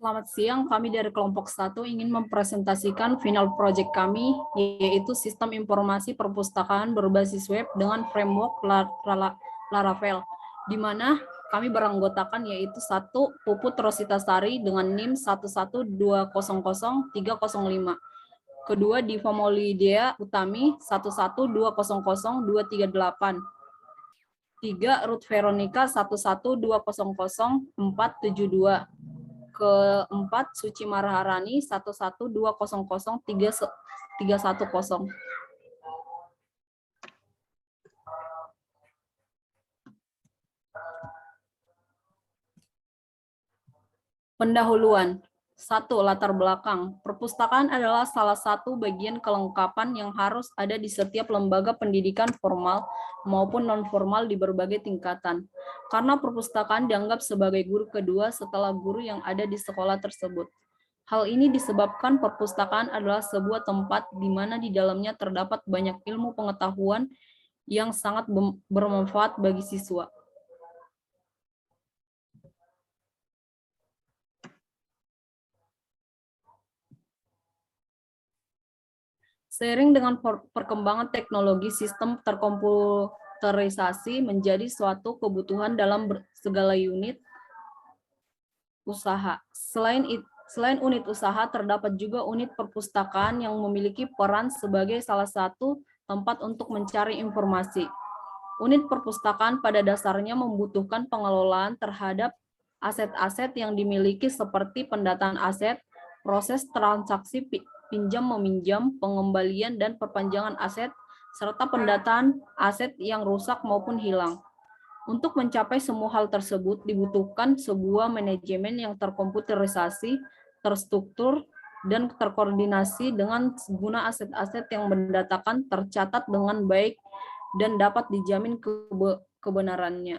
Selamat siang, kami dari kelompok 1 ingin mempresentasikan final project kami, yaitu sistem informasi perpustakaan berbasis web dengan framework Laravel, di mana kami beranggotakan yaitu 1. Puput Rositasari dengan NIM 112003005. Kedua, Diva Maulidea Utami 112000238. 3. Ruth Veronica 112000472. Keempat, Suci Maharani 112003110. Pendahuluan. 1. Latar belakang. Perpustakaan adalah salah satu bagian kelengkapan yang harus ada di setiap lembaga pendidikan formal maupun non-formal di berbagai tingkatan. Karena perpustakaan dianggap sebagai guru kedua setelah guru yang ada di sekolah tersebut. Hal ini disebabkan perpustakaan adalah sebuah tempat di mana di dalamnya terdapat banyak ilmu pengetahuan yang sangat bermanfaat bagi siswa. Seiring dengan perkembangan teknologi, sistem terkomputerisasi menjadi suatu kebutuhan dalam segala unit usaha. Selain unit usaha, terdapat juga unit perpustakaan yang memiliki peran sebagai salah satu tempat untuk mencari informasi. Unit perpustakaan pada dasarnya membutuhkan pengelolaan terhadap aset-aset yang dimiliki seperti pendataan aset, proses transaksi pinjam-meminjam, pengembalian dan perpanjangan aset, serta pendataan aset yang rusak maupun hilang. Untuk mencapai semua hal tersebut dibutuhkan sebuah manajemen yang terkomputerisasi, terstruktur, dan terkoordinasi dengan guna aset-aset yang mendatakan tercatat dengan baik dan dapat dijamin kebenarannya.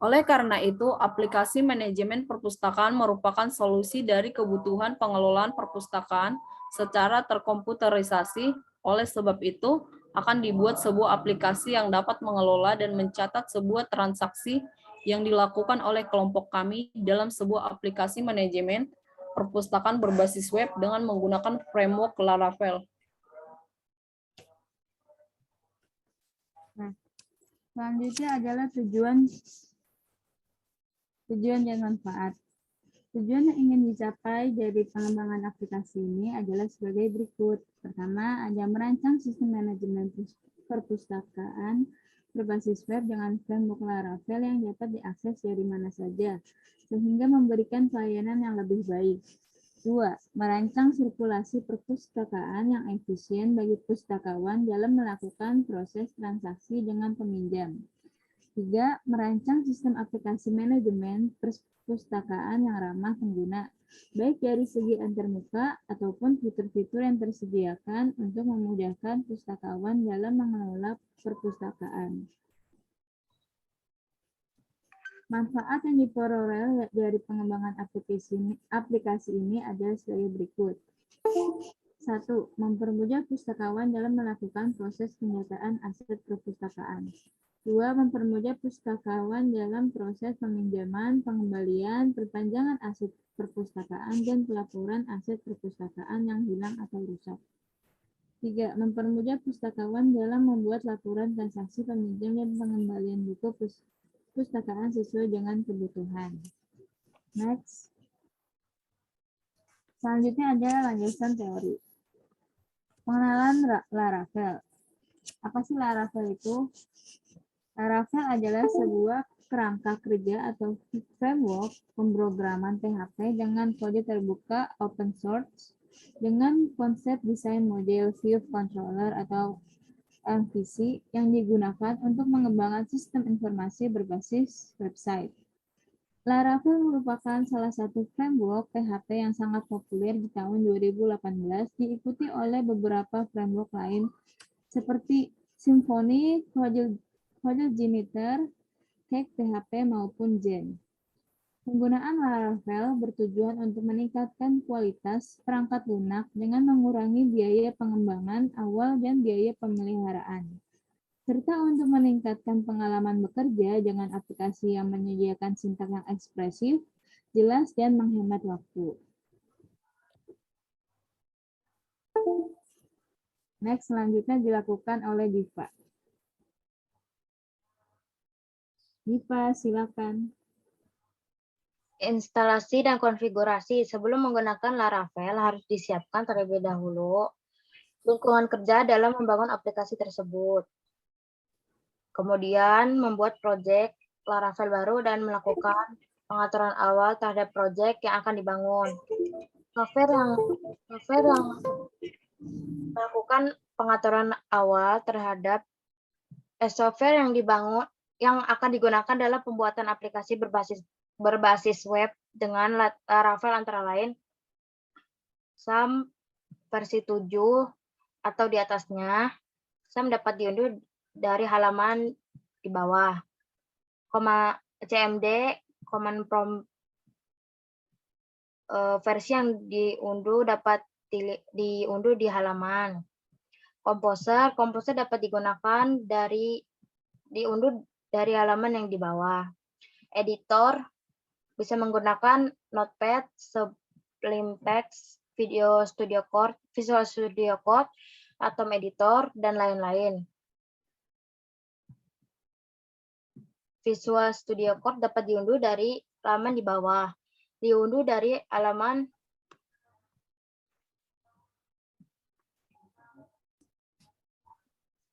Oleh karena itu, aplikasi manajemen perpustakaan merupakan solusi dari kebutuhan pengelolaan perpustakaan secara terkomputerisasi. Oleh sebab itu, akan dibuat sebuah aplikasi yang dapat mengelola dan mencatat sebuah transaksi yang dilakukan oleh kelompok kami dalam sebuah aplikasi manajemen perpustakaan berbasis web dengan menggunakan framework Laravel. Nah, selanjutnya adalah tujuan dan manfaat. Tujuan yang ingin dicapai dari pengembangan aplikasi ini adalah sebagai berikut. Pertama, ada merancang sistem manajemen perpustakaan berbasis web dengan framework Laravel yang dapat diakses dari mana saja, sehingga memberikan pelayanan yang lebih baik. 2. Merancang sirkulasi perpustakaan yang efisien bagi pustakawan dalam melakukan proses transaksi dengan peminjam. 3. Merancang sistem aplikasi manajemen perpustakaan yang ramah pengguna, baik dari segi antarmuka ataupun fitur-fitur yang tersediakan untuk memudahkan pustakawan dalam mengelola perpustakaan. Manfaat yang diperoleh dari pengembangan aplikasi ini adalah sebagai berikut. 1. Mempermudah pustakawan dalam melakukan proses pendataan aset perpustakaan. 2. Mempermudah pustakawan dalam proses peminjaman, pengembalian, perpanjangan aset perpustakaan, dan pelaporan aset perpustakaan yang hilang atau rusak. 3. Mempermudah pustakawan dalam membuat laporan transaksi peminjam dan pengembalian buku pustakaan sesuai dengan kebutuhan. Next. Selanjutnya ada lanjutan teori. Pengenalan Laravel. Apa sih Laravel itu? Laravel adalah sebuah kerangka kerja atau framework pemrograman PHP dengan kode terbuka open source dengan konsep desain model View Controller atau MVC yang digunakan untuk mengembangkan sistem informasi berbasis website. Laravel merupakan salah satu framework PHP yang sangat populer di tahun 2018, diikuti oleh beberapa framework lain seperti Symfony, CodeIgniter, Cake PHP, maupun Gen. Penggunaan Laravel bertujuan untuk meningkatkan kualitas perangkat lunak dengan mengurangi biaya pengembangan awal dan biaya pemeliharaan. Serta untuk meningkatkan pengalaman bekerja dengan aplikasi yang menyediakan sintaks yang ekspresif, jelas, dan menghemat waktu. Next, selanjutnya dilakukan oleh Diva. Diva, silakan. Instalasi dan konfigurasi. Sebelum menggunakan Laravel harus disiapkan terlebih dahulu lingkungan kerja dalam membangun aplikasi tersebut. Kemudian membuat proyek Laravel baru dan melakukan pengaturan awal terhadap proyek yang akan dibangun. Software yang melakukan pengaturan awal terhadap software yang dibangun yang akan digunakan dalam pembuatan aplikasi berbasis web dengan Laravel antara lain SAM versi 7 atau di atasnya. SAM dapat diunduh dari halaman di bawah. CMD command prompt versi yang diunduh dapat diunduh di halaman. Komposer dapat digunakan diunduh dari halaman yang di bawah. Editor bisa menggunakan Notepad, Sublime Text, Visual Studio Code, Atom Editor, dan lain-lain. Visual Studio Code dapat diunduh dari halaman di bawah. Diunduh dari halaman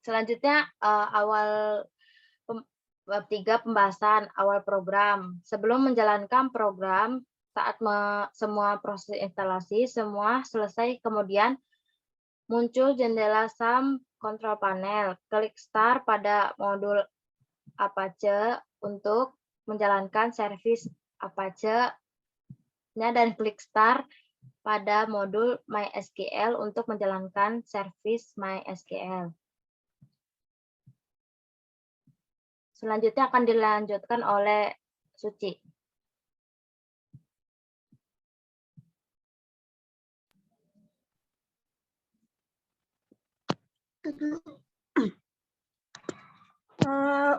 selanjutnya bab 3 pembahasan awal program. Sebelum menjalankan program, saat semua proses instalasi semua selesai, kemudian muncul jendela SAM Control Panel. Klik Start pada modul Apache untuk menjalankan servis Apache-nya dan klik Start pada modul MySQL untuk menjalankan servis MySQL. Selanjutnya akan dilanjutkan oleh Suci.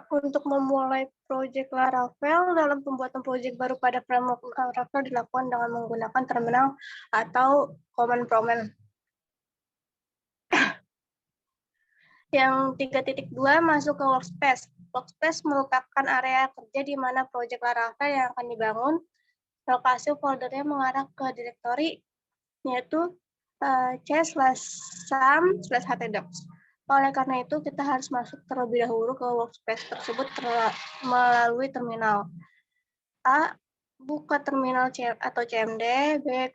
Untuk memulai proyek Laravel, dalam pembuatan proyek baru pada framework Laravel dilakukan dengan menggunakan terminal atau command prompt. Yang 3.2 masuk ke workspace. Workspace merupakan area kerja di mana proyek Laravel yang akan dibangun. Lokasi foldernya mengarah ke direktori, yaitu c/sam/htdocs. Oleh karena itu, kita harus masuk terlebih dahulu ke workspace tersebut melalui terminal. A. Buka terminal atau CMD. B.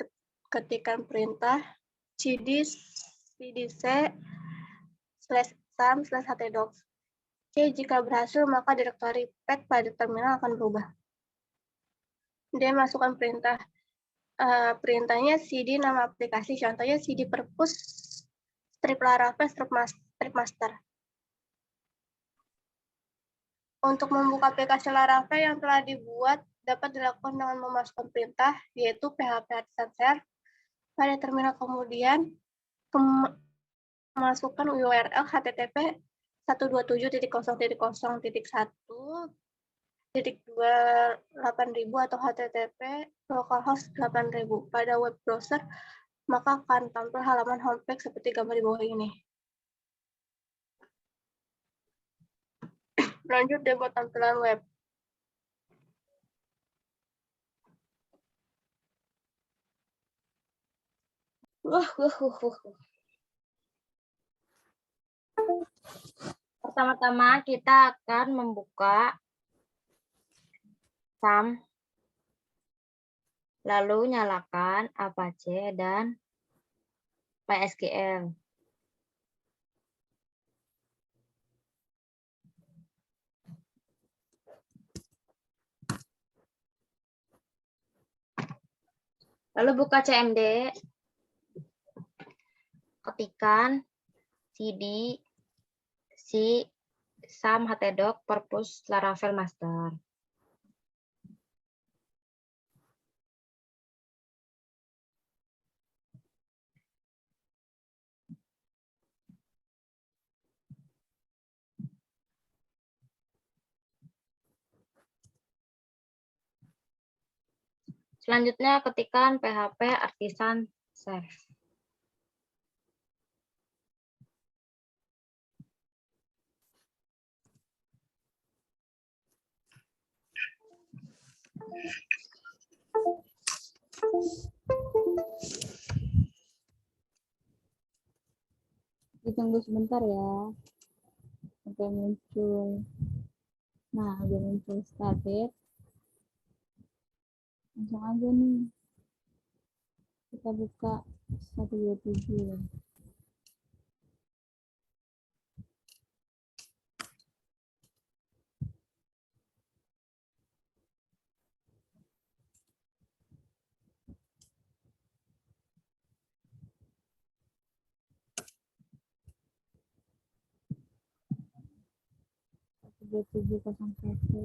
Ketikkan perintah cd/sam/htdocs. C. Jika berhasil, maka direktori path pada terminal akan berubah. D. Masukkan perintah. Perintahnya cd nama aplikasi, contohnya cd perpus strip Laravel strip master. Untuk membuka aplikasi Laravel yang telah dibuat dapat dilakukan dengan memasukkan perintah, yaitu php artisan pada terminal, kemudian memasukkan URL http 127.0.0.1.2.8000 atau http localhost 8000 pada web browser, maka akan tampil halaman homepage seperti gambar di bawah ini. Lanjut demo tampilan web. Pertama-tama kita akan membuka SAM, lalu nyalakan Apache dan MySQL. Lalu buka CMD, ketikkan cd sam htdoc perpus Laravel master. Selanjutnya ketikkan PHP Artisan Chef. Ditunggu sebentar ya sampai muncul. Nah, udah muncul started. Langsung aja nih. Kita buka 127. Dua tujuh kosong satu.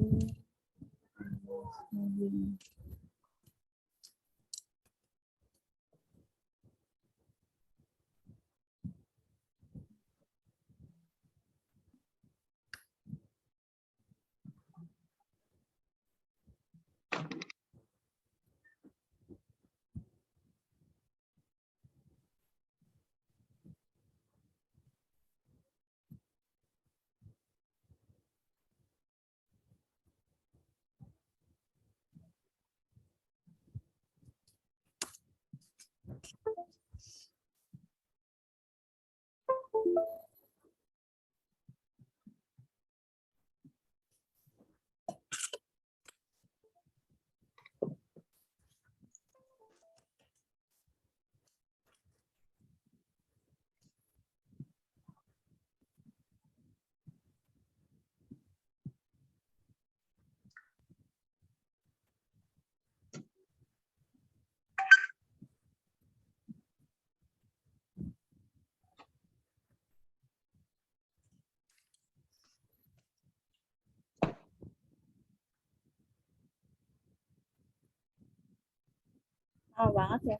Lama banget ya.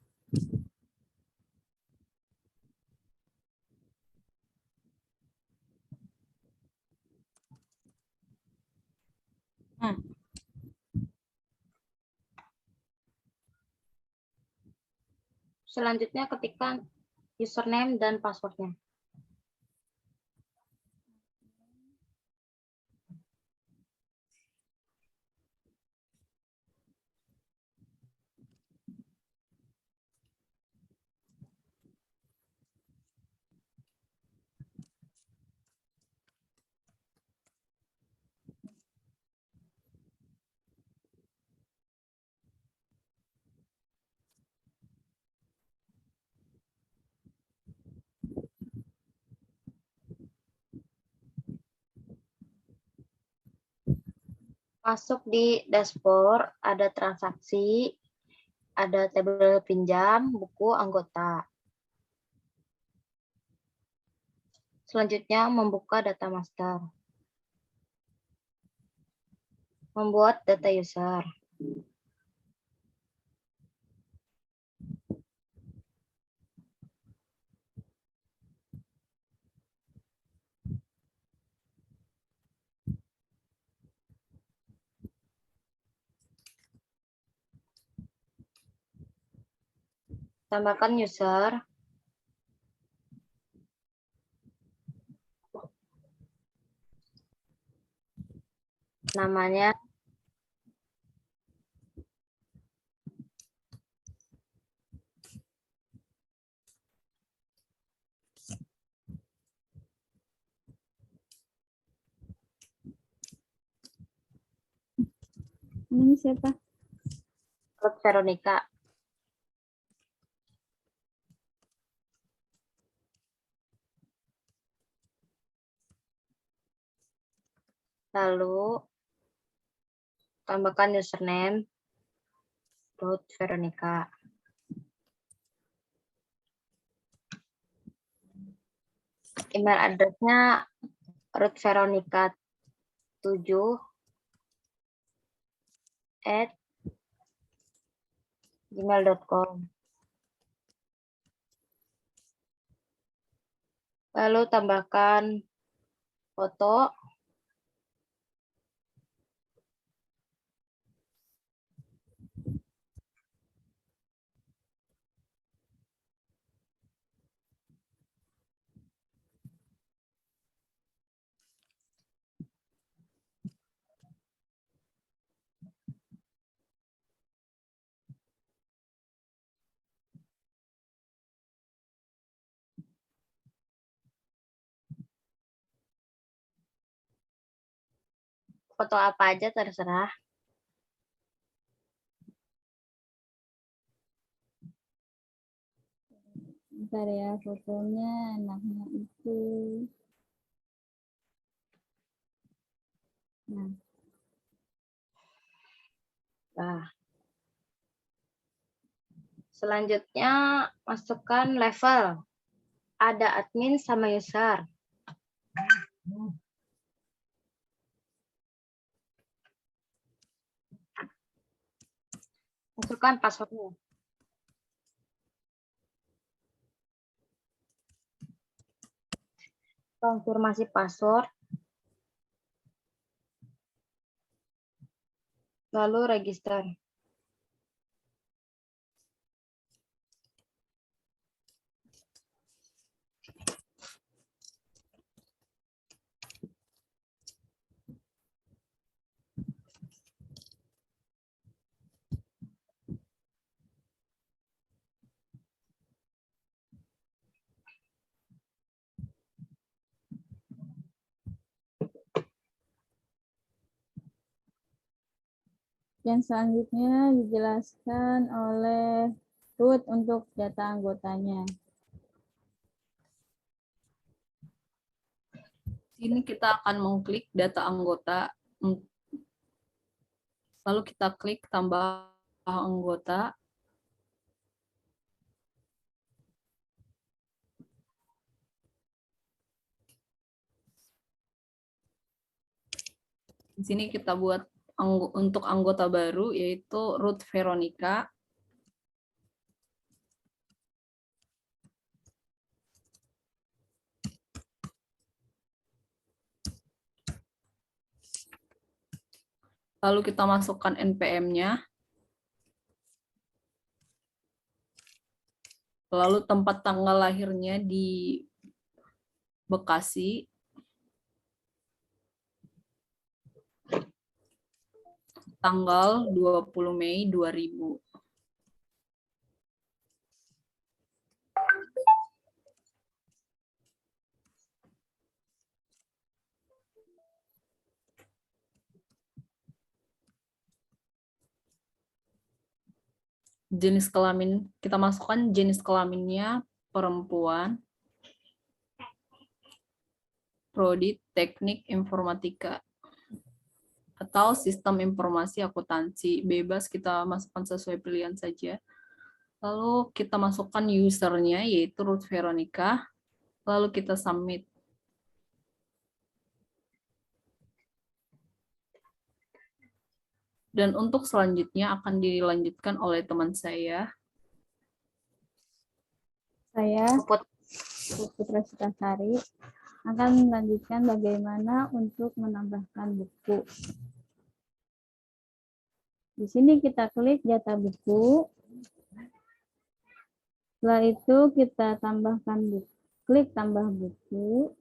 Selanjutnya ketikkan username dan passwordnya. Masuk di dashboard, ada transaksi, ada tabel pinjam, buku, anggota. Selanjutnya membuka data master. Membuat data user. Tambahkan user. Namanya. Ini siapa? Ruth Veronica. Lalu tambahkan username Ruth Veronica. Email address-nya ruthveronica7@gmail.com. Lalu tambahkan foto. foto apa aja terserah. Bentar ya, fotonya enaknya itu. Nah, Nah, selanjutnya masukkan level. Ada admin sama user. Masukkan passwordnya. Konfirmasi password. Lalu register. yang selanjutnya dijelaskan oleh root untuk data anggotanya. Sini kita akan mengklik data anggota, lalu kita klik tambah anggota. Di sini kita buat untuk anggota baru, yaitu Ruth Veronica. Lalu kita masukkan NPM-nya. Lalu tempat tanggal lahirnya di Bekasi. Tanggal 20 Mei 2000. Jenis kelamin, kita masukkan jenis kelaminnya perempuan. Prodi Teknik Informatika atau Sistem Informasi Akuntansi, bebas kita masukkan sesuai pilihan saja. Lalu kita masukkan usernya yaitu Ruth Veronica, lalu kita submit. Dan untuk selanjutnya akan dilanjutkan oleh teman saya. Saya, Putra Sitasari, akan melanjutkan bagaimana untuk menambahkan buku. Di sini kita klik data buku. Setelah itu kita tambahkan buku. Klik tambah buku.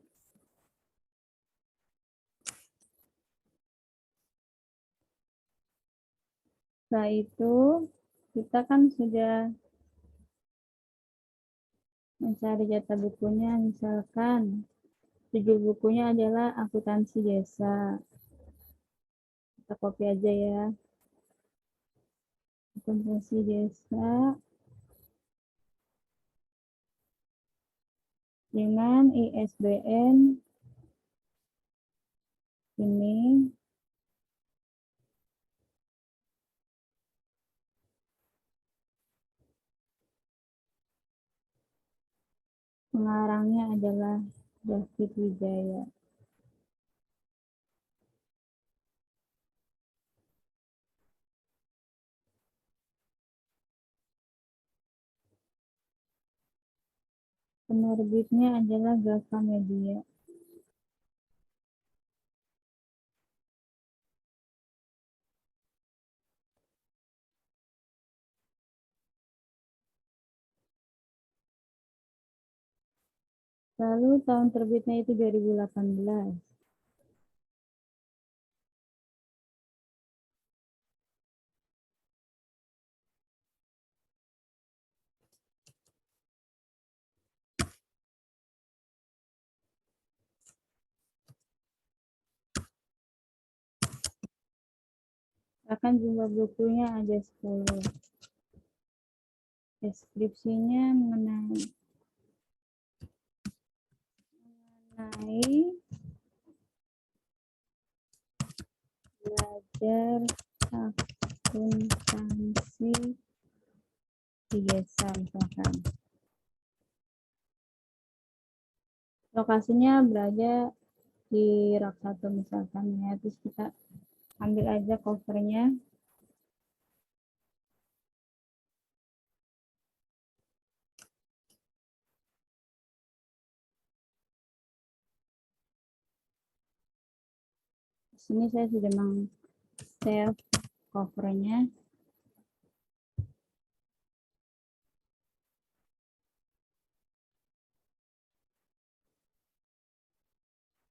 Setelah itu kita kan sudah mencari data bukunya, misalkan judul bukunya adalah akuntansi desa. Kita copy aja ya. Akuntansi desa dengan ISBN ini. Pengarangnya adalah David Wijaya. Penerbitnya adalah Grafamedia. Lalu tahun terbitnya itu 2018. Akan jumlah bukunya ada 10. Deskripsinya mengenai belajar akuntansi di desa misalkan. Lokasinya berada di rak 1 misalkan ya. Terus kita ambil aja covernya. Di sini saya sudah save covernya.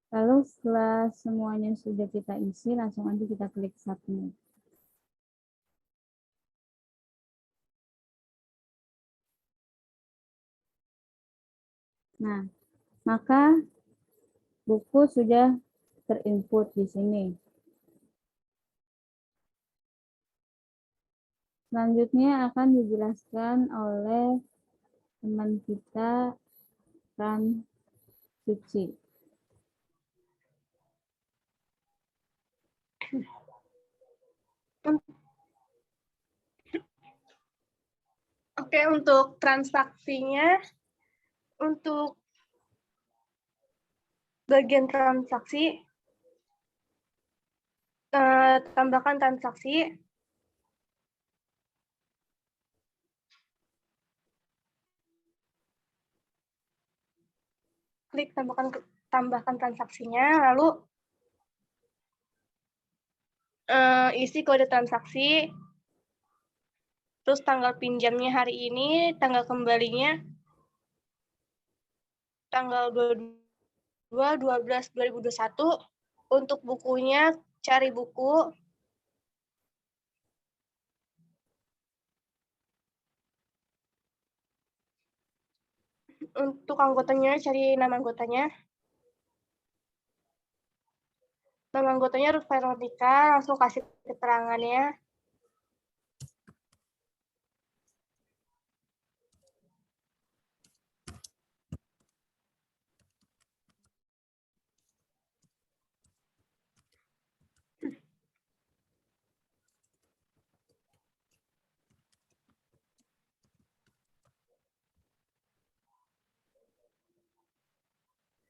Lalu setelah semuanya sudah kita isi, langsung aja kita klik submit. Nah, maka buku sudah terinput di sini. Selanjutnya akan dijelaskan oleh teman kita, Ran Suci. Oke, untuk transaksinya, untuk bagian transaksi, tambahkan transaksi. Klik tambahkan transaksinya, lalu isi kode transaksi, terus tanggal pinjamnya hari ini, tanggal kembalinya tanggal 22/12/2021. Untuk bukunya, cari buku. Untuk anggotanya, cari nama anggotanya. Nama anggotanya Ruth Veronica, langsung kasih keterangannya.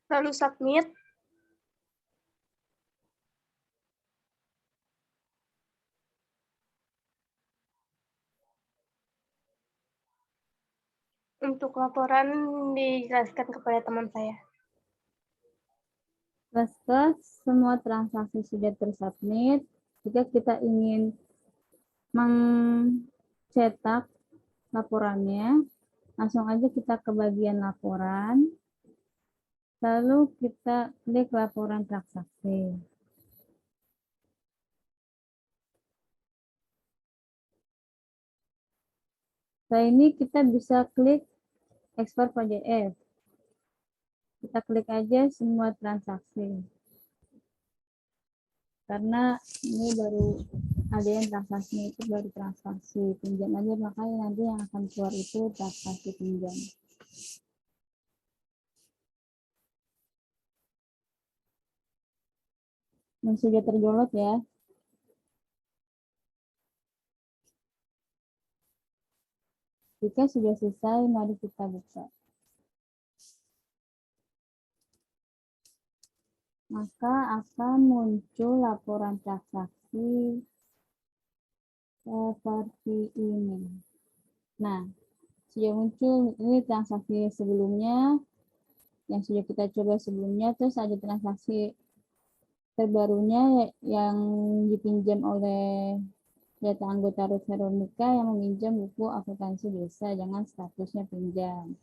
Lalu submit. Untuk laporan dijelaskan kepada teman saya. Setelah semua transaksi sudah tersubmit, jika kita ingin mencetak laporannya, langsung aja kita ke bagian laporan, lalu kita klik laporan transaksi. Setelah ini kita bisa klik ekspor PDF. Kita klik aja semua transaksi. Karena ini baru ada yang transaksi itu baru transaksi pinjam aja, makanya nanti yang akan keluar itu transaksi pinjam. Dan sudah terdownload ya. Jika sudah selesai, mari kita buka. Maka akan muncul laporan transaksi seperti ini. Nah, sudah muncul ini transaksi sebelumnya, yang sudah kita coba sebelumnya, terus ada transaksi terbarunya yang dipinjam oleh data anggota Ruth Veronica yang meminjam buku akuntansi desa dengan statusnya pinjam.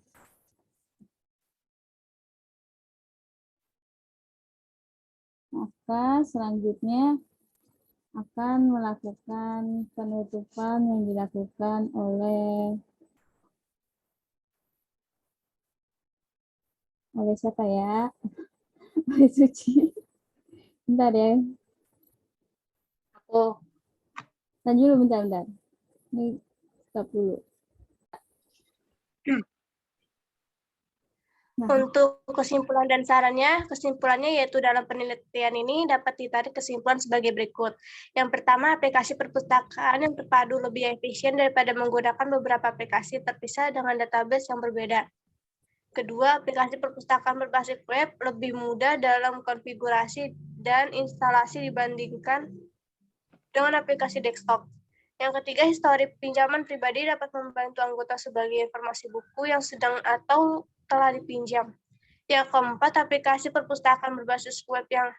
Maka selanjutnya akan melakukan penutupan yang dilakukan oleh siapa ya? Oleh Suci. Bentar ya. Aku Dan dulu bentar. Ini stop dulu. Nah, Untuk kesimpulan dan sarannya, kesimpulannya yaitu dalam penelitian ini dapat ditarik kesimpulan sebagai berikut. Yang pertama, aplikasi perpustakaan yang terpadu lebih efisien daripada menggunakan beberapa aplikasi terpisah dengan database yang berbeda. Kedua, aplikasi perpustakaan berbasis web lebih mudah dalam konfigurasi dan instalasi dibandingkan dengan aplikasi desktop. Yang ketiga, histori pinjaman pribadi dapat membantu anggota sebagai informasi buku yang sedang atau telah dipinjam. Yang keempat, aplikasi perpustakaan berbasis web yang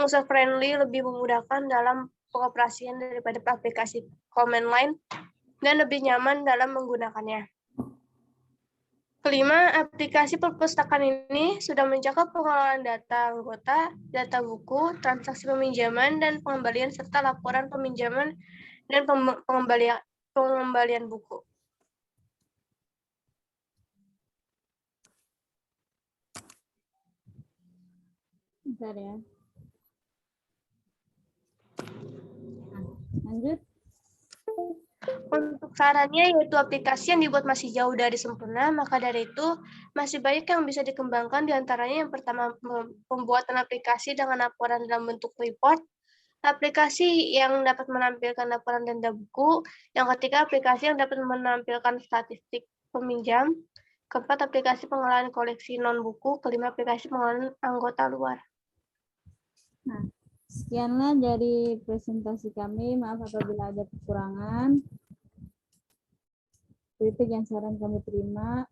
user friendly lebih memudahkan dalam pengoperasian daripada aplikasi command line dan lebih nyaman dalam menggunakannya. Kelima, aplikasi perpustakaan ini sudah mencakup pengelolaan data anggota, data buku, transaksi peminjaman dan pengembalian serta laporan peminjaman dan pengembalian buku. bentar ya. Nah, lanjut. Untuk sarannya yaitu aplikasi yang dibuat masih jauh dari sempurna, maka dari itu masih banyak yang bisa dikembangkan, diantaranya yang pertama pembuatan aplikasi dengan laporan dalam bentuk report, aplikasi yang dapat menampilkan laporan denda buku, yang ketiga aplikasi yang dapat menampilkan statistik peminjam, keempat aplikasi pengelolaan koleksi non-buku, kelima aplikasi pengelolaan anggota luar. Nah, sekianlah dari presentasi kami. Maaf apabila ada kekurangan. Kritik yang saran kami terima.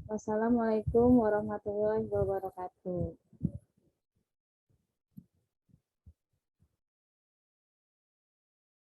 Wassalamualaikum warahmatullahi wabarakatuh.